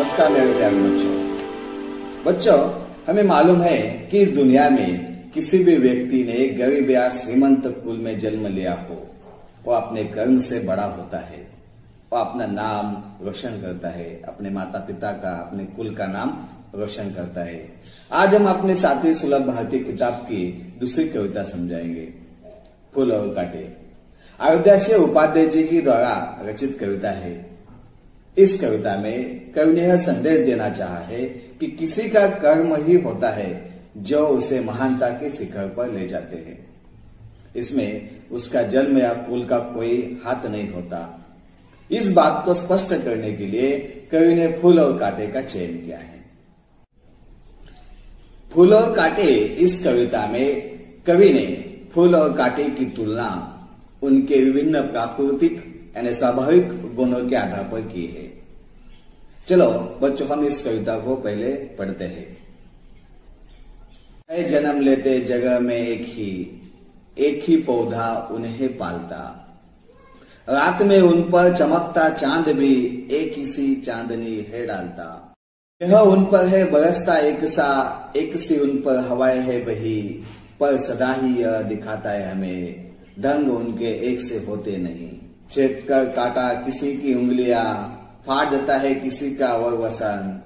नमस्कार मेरे प्यारे बच्चों, हमें मालूम है कि इस दुनिया में किसी भी व्यक्ति ने गरीब या श्रीमंत कुल में जन्म लिया हो, वो अपने कर्म से बड़ा होता है, वो अपना नाम रोशन करता है, अपने माता पिता का, अपने कुल का नाम रोशन करता है। आज हम अपने साथी सुलभ भारती किताब की दूसरी कविता समझाएंगे, फूल और कांटे। अयोध्या से उपाध्याय जी के द्वारा रचित कविता है। इस कविता में कवि ने यह संदेश देना चाहा है कि किसी का कर्म ही होता है जो उसे महानता के शिखर पर ले जाते हैं। इसमें उसका जन्म या कुल का कोई हाथ नहीं होता। इस बात को स्पष्ट करने के लिए कवि ने फूल और कांटे का चयन किया है। फूल और कांटे इस कविता में कवि ने फूल और कांटे की तुलना उनके विभिन्न प्राकृतिक यानी स्वाभाविक गुणों के आधार पर की है। चलो बच्चों, हम इस कविता को पहले पढ़ते हैं। है जन्म लेते जगह में एक ही पौधा उन्हें पालता, रात में उन पर चमकता चांद भी एक ही सी चांदनी है डालता। यह उन पर है बरसता एक सी उन पर हवाएं है बही, पर सदा ही यह दिखाता है हमें ढंग उनके एक से होते नहीं। छेद कर काटा किसी की उंगलियां, फाड़ देता है किसी का वसन,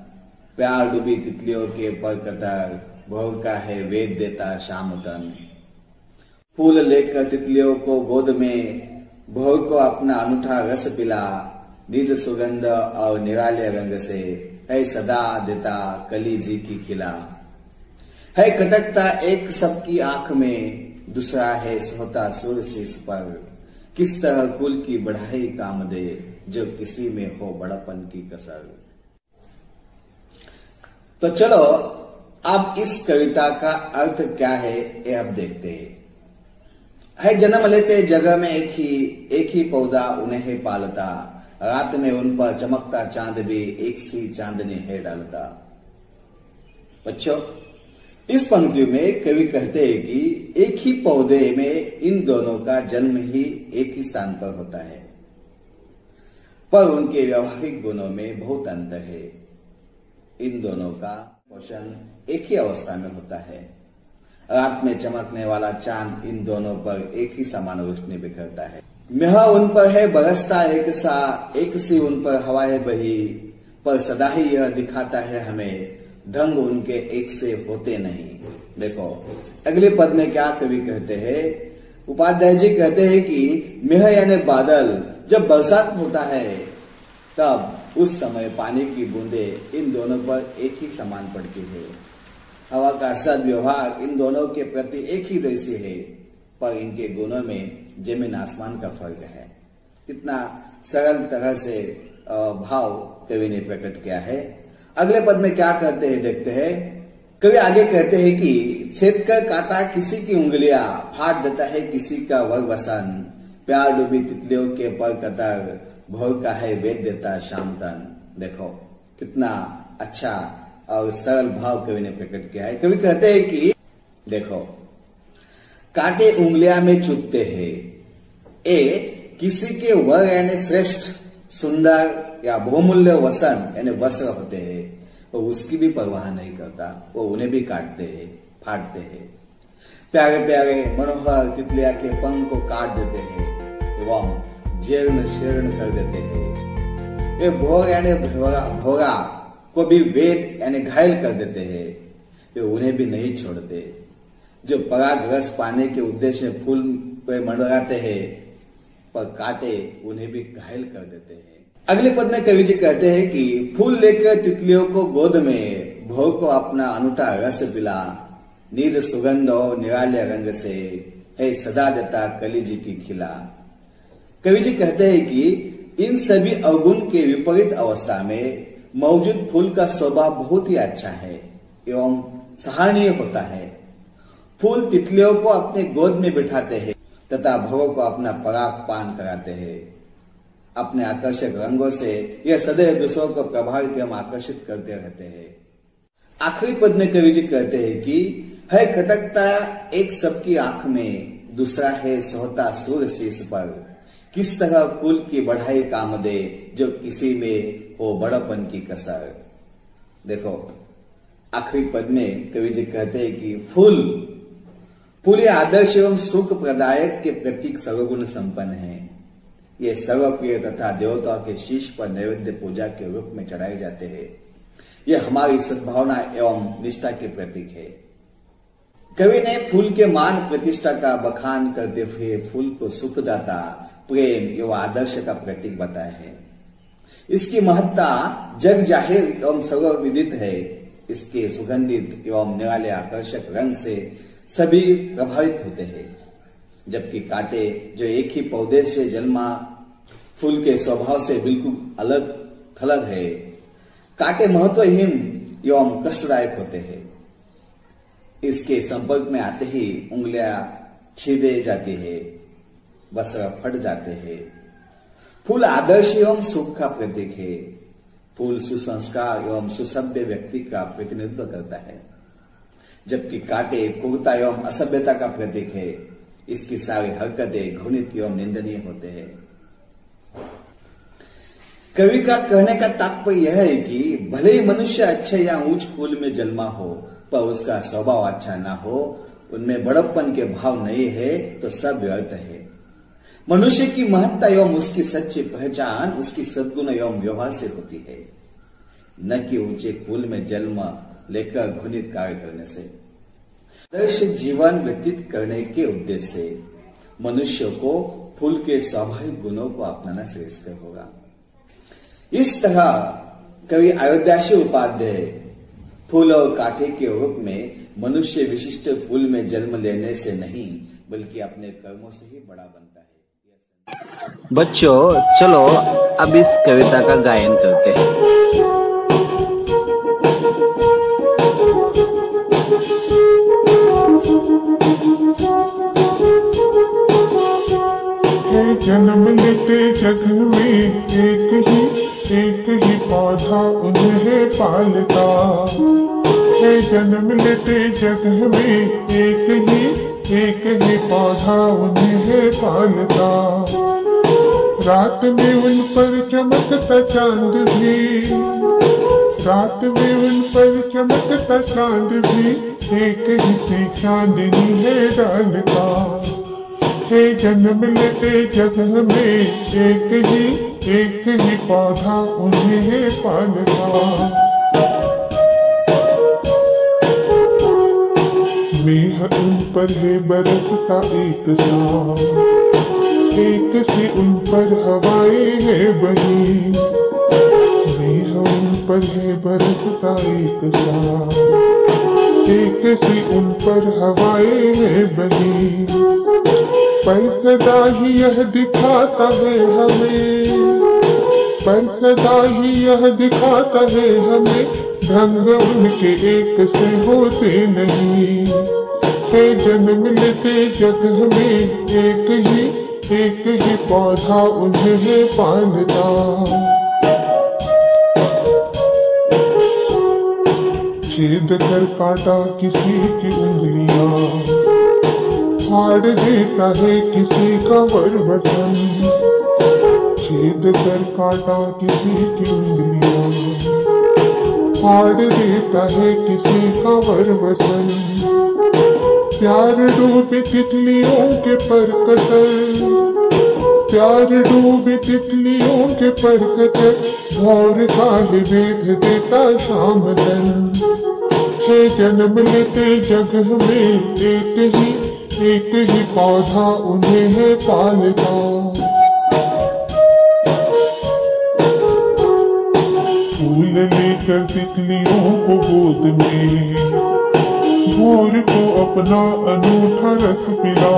प्यार डूबी तितलियों के पर कतर, भोर का है वेद देता शाम तन। फूल लेकर तितलियों को गोद में, भोर को अपना अनूठा रस पिला, निज सुगंध और निराले रंग से है सदा देता कली जी की खिला। है खटकता एक सबकी आंख में, दूसरा है सोता सुर शीश पर, किस तरह कुल की बढ़ाई काम दे जो किसी में हो बड़पन की कसर। तो चलो अब इस कविता का अर्थ क्या है ये अब देखते हैं। है जन्म लेते जगह में एक ही पौधा उन्हें पालता, रात में उन पर चमकता चांद भी एक सी चांदनी है डालता। बच्चों, इस पंक्ति में कवि कहते हैं कि एक ही पौधे में इन दोनों का जन्म ही एक ही स्थान पर होता है, पर उनके व्यवहारिक गुणों में बहुत अंतर है। इन दोनों का पोषण एक ही अवस्था में होता है। रात में चमकने वाला चांद इन दोनों पर एक ही समान रोशनी बिखरता है। यह उन पर है बरसता एक सी उन पर हवाएं बही, पर सदा ही यह दिखाता है हमें ढंग उनके एक से होते नहीं। देखो अगले पद में क्या कवि कहते हैं। उपाध्याय जी कहते हैं कि मेह यानी बादल जब बरसात होता है तब उस समय पानी की बूंदे इन दोनों पर एक ही समान पड़ती है। हवा का सद्व्यवहार इन दोनों के प्रति एक ही जैसी है, पर इनके गुणों में जमीन आसमान का फर्क है। इतना सरल तरह से भाव कवि ने प्रकट किया है। अगले पद में क्या कहते हैं देखते हैं। कवि आगे कहते हैं कि छेद कर काटा किसी की उंगलियां, फाड़ देता है किसी का वसन, प्यार डूबी तितलियों के पर कतर, भोर का है वेद देता शाम तन। देखो कितना अच्छा और सरल भाव कवि ने प्रकट किया है। कवि कहते हैं कि देखो कांटे उंगलियां में चुभते हैं, ए किसी के वर यानी श्रेष्ठ सुंदर या बहुमूल्य वसन यानी वस्त्र होते हैं, वो उसकी भी परवाह नहीं करता, वो उन्हें भी काटते हैं, फाड़ते हैं। प्यारे प्यारे मनोहर तितलिया के पंख को काट देते हैं एवं जीर्ण शीर्ण कर देते हैं। ये भोर यानी भोरा को भी वेद यानी घायल कर देते हैं, वे उन्हें भी नहीं छोड़ते। जो पराग रस पाने के उद्देश्य में फूल पे मंडराते हैं, पर कांटे उन्हें भी घायल कर देते हैं। अगले पद में कवि जी कहते हैं कि फूल लेकर तितलियों को गोद में, भोर को अपना अनूठा रस पिला, निज सुगंध और निराले रंग से है सदा देता कली जी की खिला। कवि जी कहते हैं कि इन सभी अवगुण के विपरीत अवस्था में मौजूद फूल का स्वभाव बहुत ही अच्छा है एवं सराहनीय होता है। फूल तितलियों को अपने गोद में बिठाते हैं तथा भोर को अपना पराग पान कराते हैं। अपने आकर्षक रंगों से यह सदैव दूसरों को प्रभावित एवं आकर्षित करते रहते हैं। आखिरी पद में कवि जी कहते हैं कि है खटकता एक सबकी आंख में, दूसरा है सोता सूर्य शीश पर, किस तरह कुल की बढ़ाई काम दे जो किसी में हो बड़पन की कसर। देखो आखिरी पद में कवि जी कहते हैं कि फूल फूल ये आदर्श एवं सुख प्रदायक के प्रतीक सर्वगुण संपन्न है। ये सर्वप्रिय तथा देवताओं के शीश पर नैवेद्य पूजा के रूप में चढ़ाए जाते हैं। ये हमारी सद्भावना एवं निष्ठा के प्रतीक है। कवि ने फूल के मान प्रतिष्ठा का बखान करते हुए फूल को सुखदाता, प्रेम एवं आदर्श का प्रतीक बताया है। इसकी महत्ता जग जाहिर एवं सर्वविदित है। इसके सुगंधित एवं निराले आकर्षक रंग से सभी प्रभावित होते हैं, जबकि कांटे जो एक ही पौधे से जन्मा फूल के स्वभाव से बिल्कुल अलग थलग है। कांटे महत्वहीन एवं कष्टदायक होते हैं। इसके संपर्क में आते ही उंगलियां छीदे जाती है, वस्त्र फट जाते हैं। फूल आदर्श एवं सुख का प्रतीक है। फूल सुसंस्कार एवं सुसभ्य व्यक्ति का प्रतिनिधित्व करता है, जबकि कांटे क्रूरता एवं असभ्यता का प्रतीक है। इसकी सारी हरकतें घृणित एवं निंदनीय होते हैं। कवि का कहने का तात्पर्य यह है कि भले ही मनुष्य अच्छे या ऊंच कुल में जन्मा हो, पर उसका स्वभाव अच्छा ना हो, उनमें बड़प्पन के भाव नहीं है तो सब व्यर्थ है। मनुष्य की महत्ता एवं उसकी सच्ची पहचान उसकी सद्गुण एवं व्यवहार से होती है, न कि ऊंचे कुल में जन्म लेकर घृणित कार्य करने से। आदर्श जीवन व्यतीत करने के उद्देश्य से मनुष्य को फूल के स्वाभाविक गुणों को अपनाना श्रेष्ठ होगा। इस तरह कवि अयोध्याशी उपाध्याय फूल और कांटे के रूप में मनुष्य विशिष्ट फूल में जन्म लेने से नहीं, बल्कि अपने कर्मों से ही बड़ा बनता है। बच्चों चलो अब इस कविता का गायन करते हैं। जन्म लेते जग में एक ही पौधा उन्हें पालता है। जन्म लेते जग में एक ही पौधा उन्हें पालता। रात में उन पर चमकता चांद भी, रात में उन पर चमकता चांद भी एक ही सी चांदनी है डालता है। जन्म लेते जगह में एक ही पौधा उन्हें पालता। मेह उन पर है बरसता एक सा, एक से उन पर हवाएं है बही। मेह उन पर है बरसता एक सा, एक से उन पर हवाएं है बही। पर सदा ही यह दिखाता है हमें, पर सदा ही यह दिखाता है हमें, ढंग उनके एक से होते नहीं है। जन्म लेते जगह में एक ही पौधा उन्हें पालता। छेद कर काटा किसी की उंगलियां, फाड़ देता है किसी का वरवसन। छेद कर काटा किसी की उंगलियां, फाड़ देता है किसी का वरवसन। प्यार डूबे तितलियों के पर कतर, प्यार डूबे तितलियों के पर कतर। और काहे वेद देता शाम दिन है। जन्म लेते जगह में एक ही पौधा उन्हें पालता। फूल लेकर तितलियों को गोद में, भोर को अपना अनूठा रस पिला।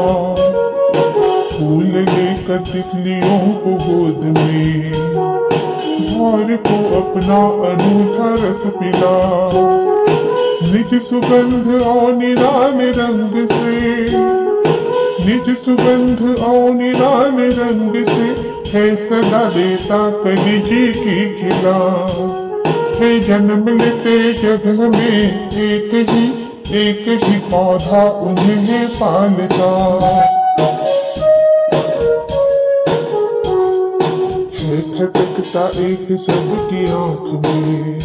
फूल लेकर तितलियों को गोद में, भोर को अपना अनूठा रस पिला। निज सुगंध और निराले रंग से, निज सुगंध और निराले रंग से है सदा देता कलिजी की खिला। है जन्म लेते जगह में एक ही पौधा उन्हें पालता। है खटकता एक सबकी आंख में,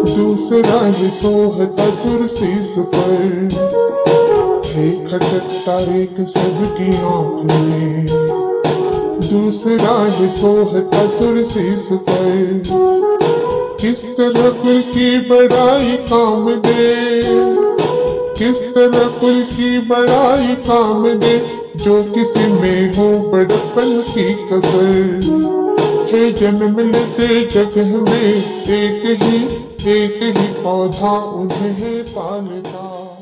दूसरा है सोहता सुरसीस पर, है खटकता एक सबकी आँख में। दूसरा है सोहता सुरसीस पर, किस तरह कुल की बड़ाई काम दे, किस तरह कुल की बड़ाई काम दे, जो किसी में हो बड़पन की कसर। है जन्म लेते जगह में एक ही पौधा उन्हें पालता।